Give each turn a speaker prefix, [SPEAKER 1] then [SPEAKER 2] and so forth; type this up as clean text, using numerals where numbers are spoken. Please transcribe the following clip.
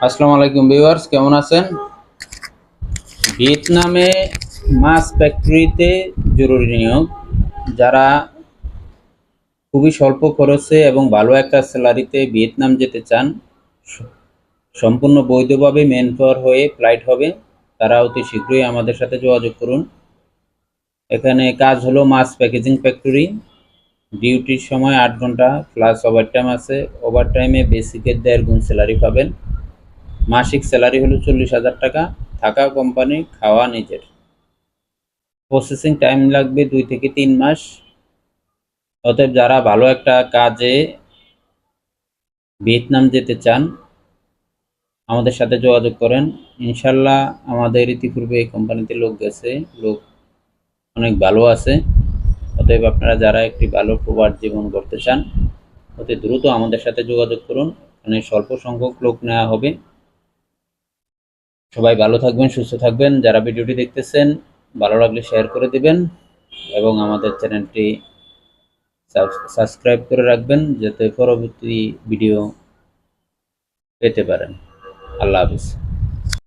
[SPEAKER 1] আসসালামু আলাইকুম ভিউয়ার্স, কেমন আছেন? ভিয়েতনামে মাছ ফ্যাক্টরিতে জরুরি নিয়োগ। যারা খুবই স্বল্প খরচে এবং ভালো একটা স্যালারিতে ভিয়েতনাম যেতে চান, সম্পূর্ণ বৈধভাবে ম্যান পাওয়ার হয়ে ফ্লাইট হবে, তারা অতি শীঘ্রই আমাদের সাথে যোগাযোগ করুন। এখানে কাজ হলো মাছ প্যাকেজিং ফ্যাক্টরি। ডিউটির সময় 8 ঘন্টা প্লাস ওভারটাইম আছে। ওভারটাইমে বেসিকের 1.5 গুণ স্যালারি পাবেন। মাসিক স্যালারি হলো 40,000 টাকা। থাকা কোম্পানি, খাওয়া নিজের। প্রসেসিং টাইম লাগবে 2 থেকে 3 মাস। অতএব যারা ভালো একটা কাজে ভিয়েতনাম যেতে চান, আমাদের সাথে যোগাযোগ করেন। ইনশাল্লাহ আমাদের ইতিপূর্বে এই কোম্পানিতে লোক গেছে, লোক অনেক ভালো আছে। অতএব আপনারা যারা একটি ভালো প্রবাস জীবন করতে চান, অতি দ্রুত আমাদের সাথে যোগাযোগ করুন। এখানে স্বল্প সংখ্যক লোক নেওয়া হবে। সবাই ভালো থাকবেন, সুস্থ থাকবেন। যারা ভিডিওটি দেখতেছেন, ভালো লাগলে শেয়ার করে দিবেন এবং আমাদের চ্যানেলটি সাবস্ক্রাইব করে রাখবেন যাতে পরবর্তী ভিডিও পেতে পারেন। আল্লাহ হাফিজ।